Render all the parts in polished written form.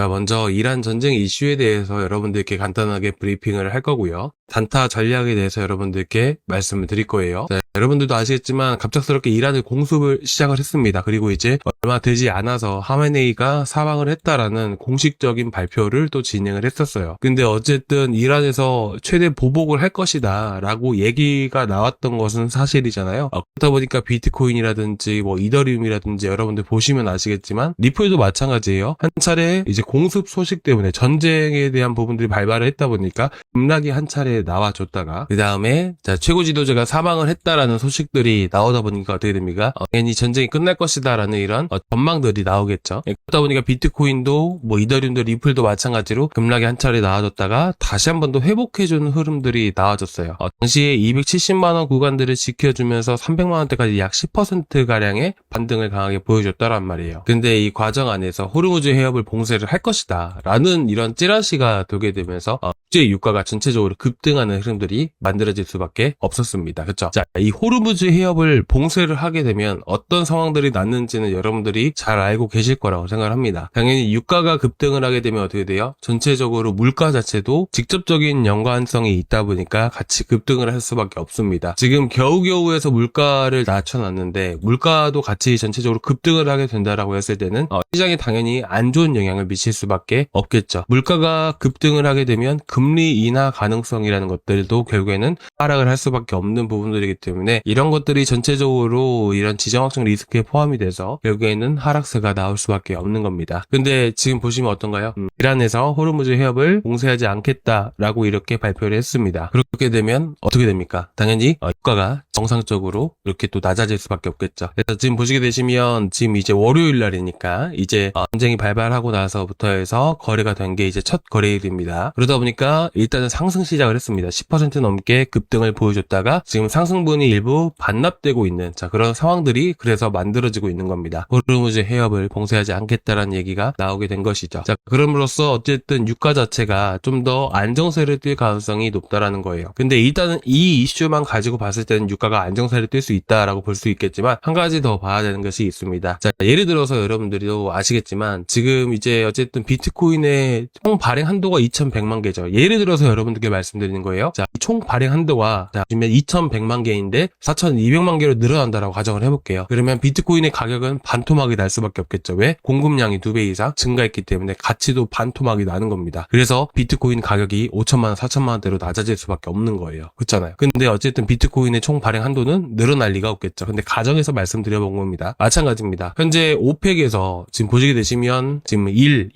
자, 먼저 이란 전쟁 이슈에 대해서 여러분들께 간단하게 브리핑을 할 거고요. 단타 전략에 대해서 여러분들께 말씀을 드릴 거예요. 자, 여러분들도 아시겠지만 갑작스럽게 이란을 공습을 시작을 했습니다. 그리고 이제 얼마 되지 않아서 하메네이가 사망을 했다라는 공식적인 발표를 또 진행을 했었어요. 근데 어쨌든 이란에서 최대 보복을 할 것이다 라고 얘기가 나왔던 것은 사실이잖아요. 그렇다 보니까 비트코인이라든지 뭐 이더리움이라든지 여러분들 보시면 아시겠지만 리플도 마찬가지예요. 한 차례 이제 공습 소식 때문에 전쟁에 대한 부분들이 발발을 했다 보니까 급락이 한 차례 나와줬다가 그 다음에 최고 지도자가 사망을 했다라는 소식들이 나오다 보니까 어떻게 됩니까? 당연히 전쟁이 끝날 것이다 라는 이런 전망들이 나오겠죠. 그러다 보니까 비트코인도 뭐 이더리움도 리플도 마찬가지로 급락이 한 차례 나와줬다가 다시 한 번 더 회복해주는 흐름들이 나와줬어요. 당시에 270만원 구간들을 지켜주면서 300만원대까지 약 10%가량의 반등을 강하게 보여줬다란 말이에요. 근데 이 과정 안에서 호르무즈 해협을 봉쇄를 할 것이다 라는 이런 찌라시가 돌게 되면서 국제 유가가 전체적으로 급등하는 흐름들이 만들어질 수밖에 없었습니다. 그렇죠? 자, 이 호르무즈 해협을 봉쇄를 하게 되면 어떤 상황들이 났는지는 여러분들이 잘 알고 계실 거라고 생각을 합니다. 당연히 유가가 급등을 하게 되면 어떻게 돼요? 전체적으로 물가 자체도 직접적인 연관성이 있다 보니까 같이 급등을 할 수밖에 없습니다. 지금 겨우겨우해서 물가를 낮춰놨는데 물가도 같이 전체적으로 급등을 하게 된다라고 했을 때는 시장에 당연히 안 좋은 영향을 미칠 수밖에 없겠죠. 물가가 급등을 하게 되면 금리 인하 가능성이라는 것들도 결국에는 하락을 할 수밖에 없는 부분들이기 때문에 이런 것들이 전체적으로 이런 지정학적 리스크에 포함이 돼서 결국에는 하락세가 나올 수밖에 없는 겁니다. 근데 지금 보시면 어떤가요? 이란에서 호르무즈 해협을 봉쇄하지 않겠다라고 이렇게 발표를 했습니다. 그렇게 되면 어떻게 됩니까? 당연히 유가가 정상적으로 이렇게 또 낮아질 수밖에 없겠죠. 그래서 지금 보시게 되시면 지금 이제 월요일 날이니까 이제 전쟁이 발발하고 나서부터 해서 거래가 된 게 이제 첫 거래일입니다. 그러다 보니까 일단은 상승 시작을 했습니다. 10% 넘게 급등을 보여줬다가 지금 상승분이 일부 반납되고 있는 그런 상황들이 그래서 만들어지고 있는 겁니다. 호르무즈 해협을 봉쇄하지 않겠다라는 얘기가 나오게 된 것이죠. 자, 그럼으로써 어쨌든 유가 자체가 좀 더 안정세를 띨 가능성이 높다라는 거예요. 근데 일단은 이 이슈만 가지고 봤을 때는 유가가 안정세를 띨 수 있다라고 볼 수 있겠지만 한 가지 더 봐야 되는 것이 있습니다. 자, 예를 들어서 여러분들도 아시겠지만 지금 이제 어쨌든 비트코인의 총 발행 한도가 2100만 개죠. 예를 들어서 여러분들께 말씀드리는 거예요. 자, 총 발행 한도가 보시면 2100만 개인데 4200만 개로 늘어난다라고 가정을 해볼게요. 그러면 비트코인의 가격은 반토막이 날 수밖에 없겠죠. 왜? 공급량이 2배 이상 증가했기 때문에 가치도 반토막이 나는 겁니다. 그래서 비트코인 가격이 5천만원, 4천만원대로 낮아질 수밖에 없는 거예요. 그렇잖아요. 근데 어쨌든 비트코인의 총 발행 한도는 늘어날 리가 없겠죠. 근데 가정에서 말씀드려본 겁니다. 마찬가지입니다. 현재 오펙에서 지금 보시게 되시면 지금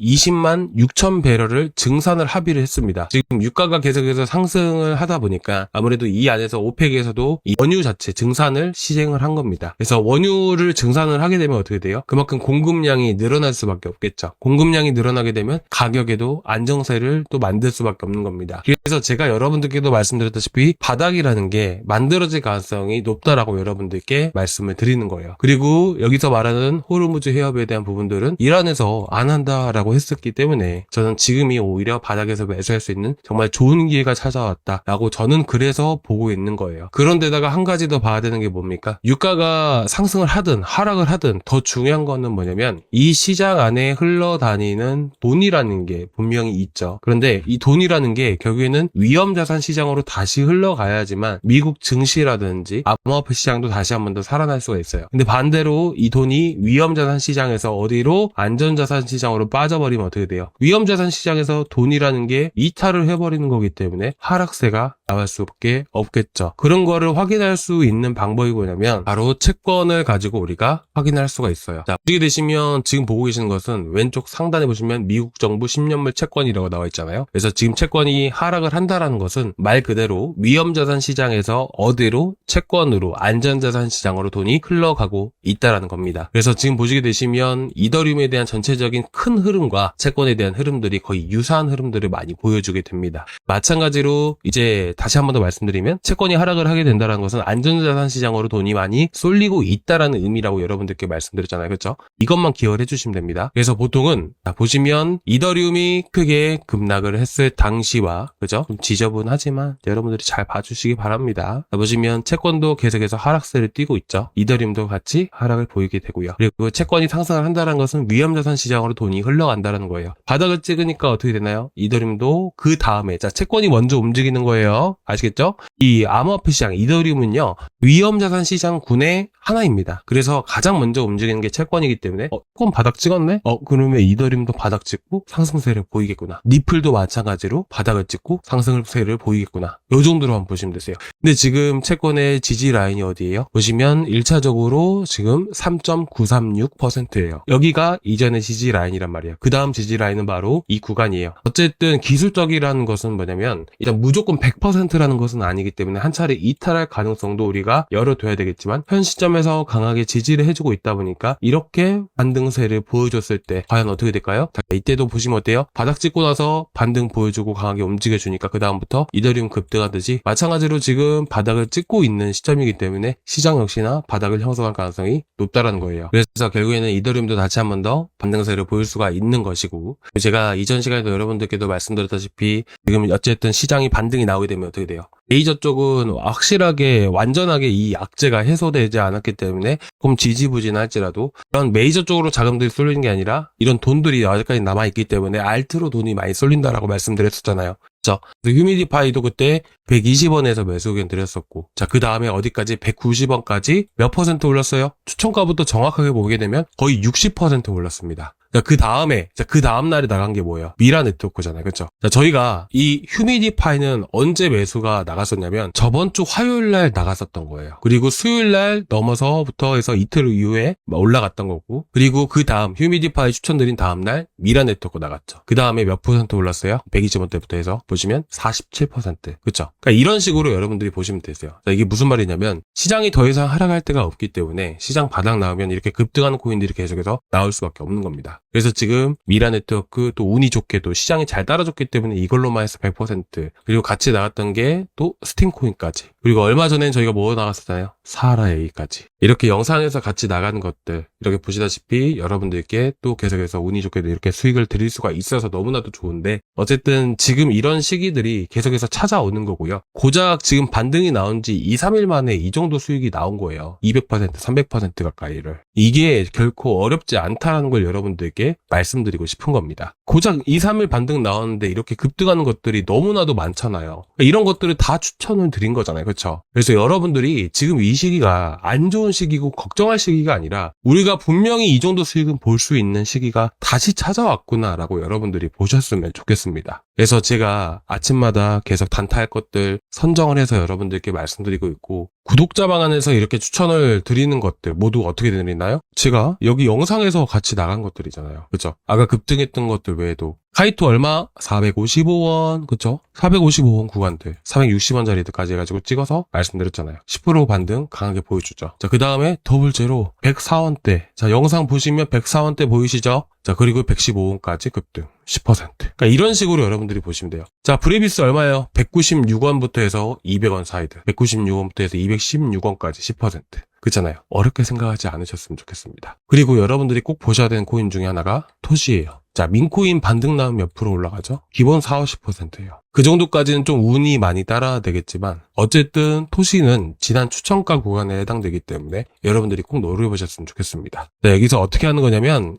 20만 6천 배럴을 증산을 합의를 했습니다. 지금 유가가 계속해서 상승을 하다 보니까 아무래도 이 안에서 오펙에서도 이 원유 자체 증산을 시행을 한 겁니다. 그래서 원유를 증산을 하게 되면 어떻게 돼요? 그만큼 공급량이 늘어날 수밖에 없겠죠. 공급량이 늘어나게 되면 가격에도 안정세를 또 만들 수밖에 없는 겁니다. 그래서 제가 여러분들께도 말씀드렸다시피 바닥이라는 게 만들어질 가능성이 높다라고 여러분들께 말씀을 드리는 거예요. 그리고 여기서 말하는 호르무즈 해협에 대한 부분들은 이란에서 안 한다라고 했었기 때문에 저는 지금이 오히려 바닥에서 매수할 수 있는 정말 좋은 기회가 찾아왔다라고 저는 그래서 보고 있는 거예요. 그런데다가 한 가지 더 봐야 되는 게 뭡니까? 유가가 상승을 하든 하락을 하든 더 중요한 거는 뭐냐면 이 시장 안에 흘러다니는 돈이라는 게 분명히 있죠. 그런데 이 돈이라는 게 결국에는 위험자산 시장으로 다시 흘러가야지만 미국 증시라든지 암호화폐 시장도 다시 한 번 더 살아날 수가 있어요. 근데 반대로 이 돈이 위험자산 시장에서 어디로 안전자산 시장으로 빠져버리면 어떻게 돼요? 위험자산 시장에서 돈이라는 게 이탈을 해버리는 거기 때문에 하락세가 나올 수밖에 없겠죠. 그런 거를 확인할 수 있는 방법이 뭐냐면 바로 채권을 가지고 우리가 확인할 수가 있어요. 자, 보시게 되시면 지금 보고 계시는 것은 왼쪽 상단에 보시면 미국 정부 10년물 채권이라고 나와 있잖아요. 그래서 지금 채권이 하락을 한다라는 것은 말 그대로 위험자산 시장에서 어디로 채권으로 안전자산 시장으로 돈이 흘러가고 있다라는 겁니다. 그래서 지금 보시게 되시면 이더리움에 대한 전체적인 큰 흐름과 채권에 대한 흐름들이 거의 유사한 흐름들을 많이 보여주게 보게 됩니다. 마찬가지로 이제 다시 한 번 더 말씀드리면 채권이 하락을 하게 된다는 것은 안전자산 시장으로 돈이 많이 쏠리고 있다라는 의미라고 여러분들께 말씀드렸잖아요. 그렇죠? 이것만 기억을 해주시면 됩니다. 그래서 보통은 보시면 이더리움이 크게 급락을 했을 당시와 그죠? 좀 지저분하지만 여러분들이 잘 봐주시기 바랍니다. 보시면 채권도 계속해서 하락세를 띠고 있죠. 이더리움도 같이 하락을 보이게 되고요. 그리고 채권이 상승을 한다는 것은 위험자산 시장으로 돈이 흘러간다는 거예요. 바닥을 찍으니까 어떻게 되나요? 이더리움도 그 다음에 자 채권이 먼저 움직이는 거예요. 아시겠죠? 이 암호화폐 시장 이더리움은요 위험자산 시장군의 하나입니다. 그래서 가장 먼저 움직이는 게 채권이기 때문에 채권 바닥 찍었네? 그러면 이더리움도 바닥 찍고 상승세를 보이겠구나. 리플도 마찬가지로 바닥을 찍고 상승세를 보이겠구나. 요 정도로만 보시면 되세요. 근데 지금 채권의 지지 라인이 어디예요? 보시면 1차적으로 지금 3.936%예요. 여기가 이전의 지지 라인이란 말이에요. 그 다음 지지 라인은 바로 이 구간이에요. 어쨌든 기술적이라는 것은 뭐냐면 일단 무조건 100%라는 것은 아니기 때문에 한 차례 이탈할 가능성도 우리가 열어둬야 되겠지만 현 시점에서 강하게 지지를 해주고 있다 보니까 이렇게 반등세를 보여줬을 때 과연 어떻게 될까요? 자, 이때도 보시면 어때요? 바닥 찍고 나서 반등 보여주고 강하게 움직여주니까 그 다음부터 이더리움 급등하듯이 마찬가지로 지금 바닥을 찍고 있는 시점이기 때문에 시장 역시나 바닥을 형성할 가능성이 높다라는 거예요. 그래서 결국에는 이더리움도 다시 한 번 더 반등세를 보일 수가 있는 것이고 제가 이전 시간에도 여러분들께도 말씀드렸다시피 지금 어쨌든 시장이 반등이 나오게 되면 어떻게 돼요? 메이저 쪽은 확실하게 완전하게 이 악재가 해소되지 않았기 때문에 조금 지지부진할지라도 그런 메이저 쪽으로 자금들이 쏠리는 게 아니라 이런 돈들이 아직까지 남아있기 때문에 알트로 돈이 많이 쏠린다라고 말씀드렸었잖아요. 그렇죠? 휴미디파이도 그때 120원에서 매수 의견 드렸었고 자 그 다음에 어디까지 190원까지 몇 퍼센트 올랐어요? 추천가부터 정확하게 보게 되면 거의 60% 올랐습니다. 그 다음에, 그 다음날에 나간 게 뭐예요? 미라 네트워크잖아요. 그쵸? 저희가 이 휴미디파이는 언제 매수가 나갔었냐면 저번 주 화요일날 나갔었던 거예요. 그리고 수요일날 넘어서부터 해서 이틀 이후에 올라갔던 거고 그리고 그 다음 휴미디파이 추천드린 다음날 미라 네트워크 나갔죠. 그 다음에 몇 퍼센트 올랐어요? 120원대부터 해서 보시면 47%. 그쵸? 그러니까 이런 식으로 여러분들이 보시면 되세요. 자, 이게 무슨 말이냐면 시장이 더 이상 하락할 때가 없기 때문에 시장 바닥 나오면 이렇게 급등하는 코인들이 계속해서 나올 수밖에 없는 겁니다. 그래서 지금 미라 네트워크 또 운이 좋게도 시장이 잘 따라줬기 때문에 이걸로만 해서 100% 그리고 같이 나갔던 게 또 스팀코인까지 그리고 얼마 전엔 저희가 뭐 나갔었잖아요. 사하라에이까지 이렇게 영상에서 같이 나가는 것들 이렇게 보시다시피 여러분들께 또 계속해서 운이 좋게도 이렇게 수익을 드릴 수가 있어서 너무나도 좋은데 어쨌든 지금 이런 시기들이 계속해서 찾아오는 거고요. 고작 지금 반등이 나온 지 2, 3일 만에 이 정도 수익이 나온 거예요. 200%, 300% 가까이를. 이게 결코 어렵지 않다는 걸 여러분들께 말씀드리고 싶은 겁니다. 고작 2, 3일 반등 나왔는데 이렇게 급등하는 것들이 너무나도 많잖아요. 이런 것들을 다 추천을 드린 거잖아요. 그렇죠? 그래서 여러분들이 지금 이 시기가 안 좋은 시기고 걱정할 시기가 아니라 우리가 분명히 이 정도 수익은 볼 수 있는 시기가 다시 찾아왔구나라고 여러분들이 보셨으면 좋겠습니다. 그래서 제가 아침마다 계속 단타할 것들 선정을 해서 여러분들께 말씀드리고 있고 구독자 방안에서 이렇게 추천을 드리는 것들 모두 어떻게 드리나요? 제가 여기 영상에서 같이 나간 것들이잖아요. 그렇죠? 아까 급등했던 것들 외에도 카이토 얼마? 455원, 그쵸? 455원 구간들, 460원짜리들까지 해가지고 찍어서 말씀드렸잖아요. 10% 반등 강하게 보여주죠. 자, 그 다음에 더블제로 104원대. 자, 영상 보시면 104원대 보이시죠? 자, 그리고 115원까지 급등 10%. 그러니까 이런 식으로 여러분들이 보시면 돼요. 자, 브레비스 얼마예요? 196원부터 해서 200원 사이드. 196원부터 해서 216원까지 10%. 그렇잖아요. 어렵게 생각하지 않으셨으면 좋겠습니다. 그리고 여러분들이 꼭 보셔야 되는 코인 중에 하나가 토시예요. 자, 민코인 반등 나오면 몇 프로 올라가죠? 기본 40~50%예요. 그 정도까지는 좀 운이 많이 따라야 되겠지만 어쨌든 토시는 지난 추천가 구간에 해당되기 때문에 여러분들이 꼭 노려보셨으면 좋겠습니다. 네, 여기서 어떻게 하는 거냐면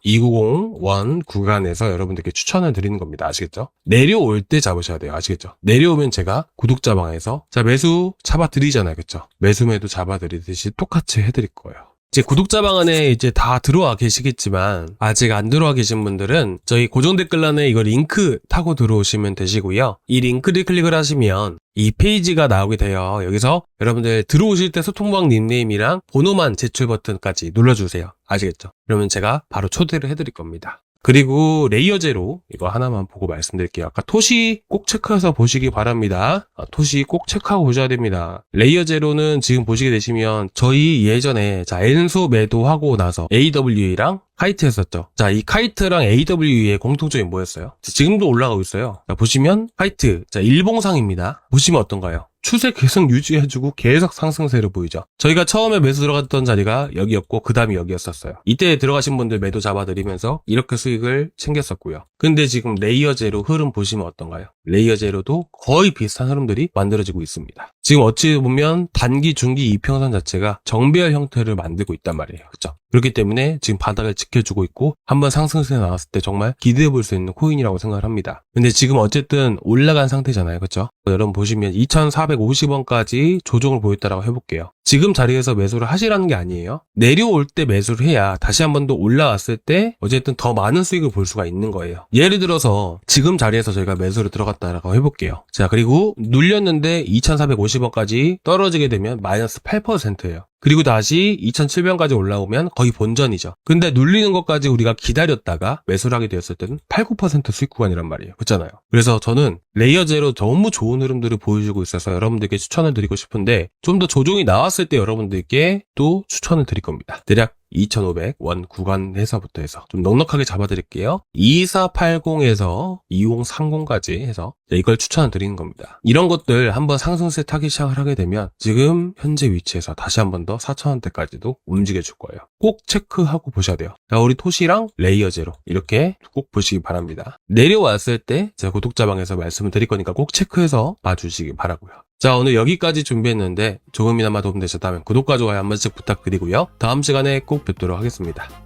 0.290원 구간에서 여러분들께 추천을 드리는 겁니다. 아시겠죠? 내려올 때 잡으셔야 돼요. 아시겠죠? 내려오면 제가 구독자 방에서 자 매수 잡아드리잖아요. 그렇죠? 매수매도 잡아드리듯이 똑같이 해드릴 거예요. 이제 구독자 방안에 이제 다 들어와 계시겠지만 아직 안 들어와 계신 분들은 저희 고정 댓글란에 이거 링크 타고 들어오시면 되시고요. 이 링크를 클릭을 하시면 이 페이지가 나오게 돼요. 여기서 여러분들 들어오실 때 소통방 닉네임이랑 번호만 제출 버튼까지 눌러주세요. 아시겠죠? 그러면 제가 바로 초대를 해드릴 겁니다. 그리고 레이어 제로 이거 하나만 보고 말씀드릴게요. 아까 토시 꼭 체크해서 보시기 바랍니다. 토시 꼭 체크하고 보셔야 됩니다. 레이어 제로는 지금 보시게 되시면 저희 예전에 엔소 매도하고 나서 AWE랑 카이트 했었죠. 자, 이 카이트랑 AWE의 공통점이 뭐였어요? 지금도 올라가고 있어요. 자, 보시면 카이트, 자, 일봉상입니다. 보시면 어떤가요? 추세 계속 유지해주고 계속 상승세를 보이죠. 저희가 처음에 매수 들어갔던 자리가 여기였고 그 다음이 여기였었어요. 이때 들어가신 분들 매도 잡아드리면서 이렇게 수익을 챙겼었고요. 근데 지금 레이어 제로 흐름 보시면 어떤가요? 레이어 제로도 거의 비슷한 흐름들이 만들어지고 있습니다. 지금 어찌 보면 단기, 중기 이평선 자체가 정배열 형태를 만들고 있단 말이에요. 그렇죠? 그렇기 때문에 지금 바닥을 지켜주고 있고 한번 상승세 나왔을 때 정말 기대해 볼 수 있는 코인이라고 생각을 합니다. 근데 지금 어쨌든 올라간 상태잖아요. 그렇죠? 여러분 보시면 2450원까지 조정을 보였다라고 해볼게요. 지금 자리에서 매수를 하시라는 게 아니에요. 내려올 때 매수를 해야 다시 한 번 더 올라왔을 때 어쨌든 더 많은 수익을 볼 수가 있는 거예요. 예를 들어서 지금 자리에서 저희가 매수를 들어갔다라고 해볼게요. 자, 그리고 눌렸는데 2450원까지 떨어지게 되면 마이너스 8%예요. 그리고 다시 2700원까지 올라오면 거의 본전이죠. 근데 눌리는 것까지 우리가 기다렸다가 매수를 하게 되었을 때는 8, 9% 수익 구간이란 말이에요. 그렇잖아요. 그래서 저는 레이어 제로 너무 좋은 흐름들을 보여주고 있어서 여러분들께 추천을 드리고 싶은데 좀 더 조정이 나왔을 때 여러분들께 또 추천을 드릴 겁니다. 대략 2,500원 구간에서부터 해서 좀 넉넉하게 잡아드릴게요. 2480에서 2030까지 해서 이걸 추천을 드리는 겁니다. 이런 것들 한번 상승세 타기 시작을 하게 되면 지금 현재 위치에서 다시 한 번 더 4,000원대까지도 움직여줄 거예요. 꼭 체크하고 보셔야 돼요. 자, 우리 토시랑 레이어 제로 이렇게 꼭 보시기 바랍니다. 내려왔을 때 제가 구독자방에서 말씀을 드릴 거니까 꼭 체크해서 봐주시기 바라고요. 자, 오늘 여기까지 준비했는데 조금이나마 도움되셨다면 구독과 좋아요 한 번씩 부탁드리고요. 다음 시간에 꼭 뵙도록 하겠습니다.